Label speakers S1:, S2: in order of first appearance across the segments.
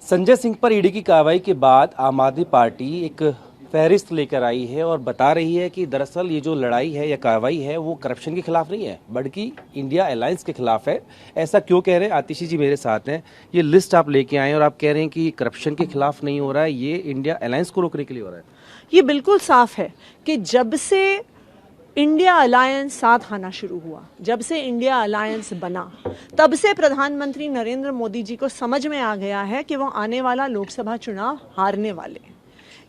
S1: संजय सिंह पर ईडी की कार्रवाई के बाद आम आदमी पार्टी एक फहरिस्त लेकर आई है और बता रही है कि दरअसल ये जो लड़ाई है या कार्रवाई है वो करप्शन के खिलाफ नहीं है बल्कि इंडिया अलायंस के खिलाफ है। ऐसा क्यों कह रहे हैं? आतिशी जी मेरे साथ हैं। ये लिस्ट आप लेके आए और आप कह रहे हैं कि करप्शन के खिलाफ नहीं हो रहा है, ये इंडिया अलायंस को रोकने के लिए हो रहा है।
S2: ये बिल्कुल साफ है कि जब से इंडिया अलायंस साथ आना शुरू हुआ, जब से इंडिया अलायंस बना, तब से प्रधानमंत्री नरेंद्र मोदी जी को समझ में आ गया है कि वो आने वाला लोकसभा चुनाव हारने वाले हैं।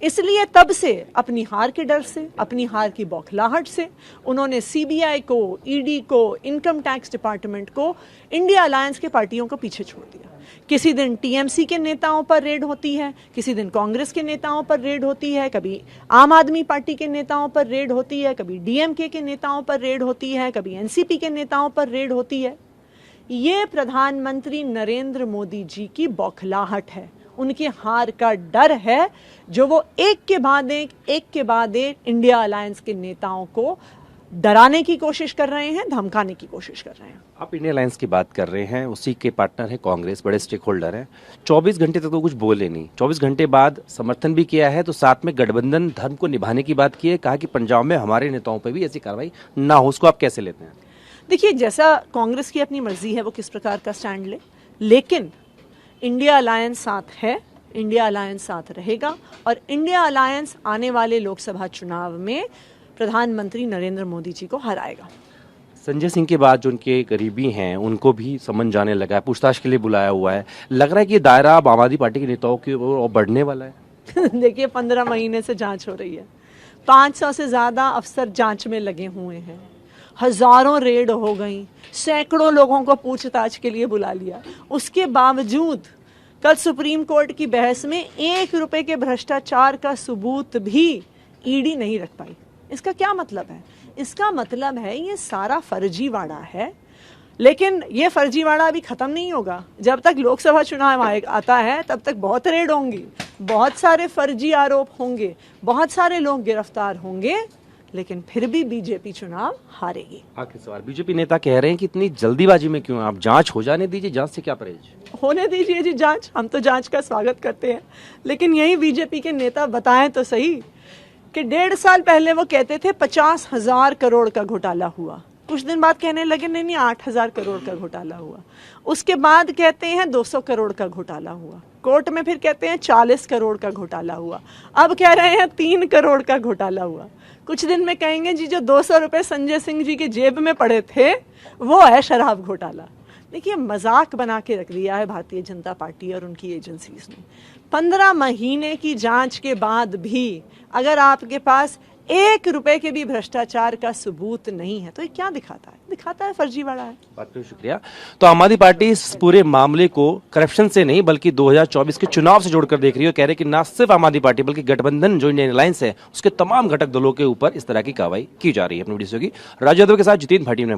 S2: इसलिए तब से अपनी हार के डर से, अपनी हार की बौखलाहट से उन्होंने सीबीआई को, ईडी को, इनकम टैक्स डिपार्टमेंट को, इंडिया अलायंस के पार्टियों को पीछे छोड़ दिया। किसी दिन टीएमसी के नेताओं पर रेड होती है, किसी दिन कांग्रेस के नेताओं पर रेड होती है, कभी आम आदमी पार्टी के नेताओं पर रेड होती है, कभी डीएमके के नेताओं पर रेड होती है, कभी एनसीपी के नेताओं पर रेड होती है। ये प्रधानमंत्री नरेंद्र मोदी जी की बौखलाहट है, उनके हार का डर है, जो वो एक के बाद एक इंडिया अलायंस के नेताओं को डराने की कोशिश कर रहे हैं, धमकाने की कोशिश कर रहे हैं।
S1: आप इंडिया अलायंस की बात कर रहे हैं, उसी के पार्टनर है कांग्रेस, बड़े स्टेक होल्डर हैं। 24 घंटे तक तो कुछ बोले नहीं, 24 घंटे बाद समर्थन भी किया है, तो साथ में गठबंधन धर्म को निभाने की बात की है, कहा कि पंजाब में हमारे नेताओं पर भी ऐसी कार्रवाई ना हो। उसको आप कैसे लेते हैं?
S2: देखिए, जैसा कांग्रेस की अपनी मर्जी है वो किस प्रकार का स्टैंड ले, लेकिन इंडिया अलायंस साथ है, इंडिया अलायंस साथ रहेगा और इंडिया अलायंस आने वाले लोकसभा चुनाव में प्रधानमंत्री नरेंद्र मोदी जी को हराएगा।
S1: संजय सिंह के बाद जो उनके करीबी हैं उनको भी समझ जाने लगा है, पूछताछ के लिए बुलाया हुआ है। लग रहा है कि ये दायरा अब आम आदमी पार्टी के नेताओं की ओर बढ़ने वाला है।
S2: देखिए, 15 महीने से जांच हो रही है, 500 से ज्यादा अफसर जांच में लगे हुए हैं, हजारों रेड हो गई, सैकड़ों लोगों को पूछताछ के लिए बुला लिया। उसके बावजूद कल सुप्रीम कोर्ट की बहस में 1 रुपए के भ्रष्टाचार का सबूत भी ईडी नहीं रख पाई। इसका क्या मतलब है? इसका मतलब है ये सारा फर्जीवाड़ा है। लेकिन ये फर्जीवाड़ा अभी खत्म नहीं होगा। जब तक लोकसभा चुनाव आता है तब तक बहुत रेड होंगी, बहुत सारे फर्जी आरोप होंगे, बहुत सारे लोग गिरफ्तार होंगे, लेकिन फिर भी बीजेपी चुनाव हारेगी।
S1: आखिरी सवाल, बीजेपी नेता कह रहे हैं कि इतनी जल्दीबाजी में क्यों? आप जांच हो जाने दीजिए, जांच से क्या परहेज?
S2: होने दीजिए जी जांच, हम तो जांच का स्वागत करते हैं, लेकिन यही बीजेपी के नेता बताएं तो सही कि 1.5 साल पहले वो कहते थे 50,000 करोड़ का घोटाला हुआ, कुछ दिन बाद कहने लगे नहीं 8,000 करोड़ का घोटाला हुआ, उसके बाद कहते हैं 200 करोड़ का घोटाला हुआ, कोर्ट में फिर कहते हैं 40 करोड़ का घोटाला हुआ, अब कह रहे हैं 3 करोड़ का घोटाला हुआ। कुछ दिन में कहेंगे जी जो 200 रुपए संजय सिंह जी की जेब में पड़े थे वो है शराब घोटाला। देखिए, मजाक बना के रख दिया है भारतीय जनता पार्टी और उनकी एजेंसीज ने। 15 महीने की जांच के बाद भी अगर आपके पास 1 रुपए के भी भ्रष्टाचार का सबूत नहीं है तो ये क्या दिखाता है? दिखाता है फर्जीवाड़ा है।
S1: बात पे शुक्रिया। तो आम आदमी पार्टी इस पूरे मामले को करप्शन से नहीं बल्कि 2024 के चुनाव से जोड़कर देख रही है। कह रहे कि ना सिर्फ आम आदमी पार्टी बल्कि गठबंधन जो इंडियन अलायंस है उसके तमाम घटक दलों के ऊपर इस तरह की कार्रवाई की जा रही है। अपनी वीडियो की राजू यादव के साथ जितेंद्र भाटी ने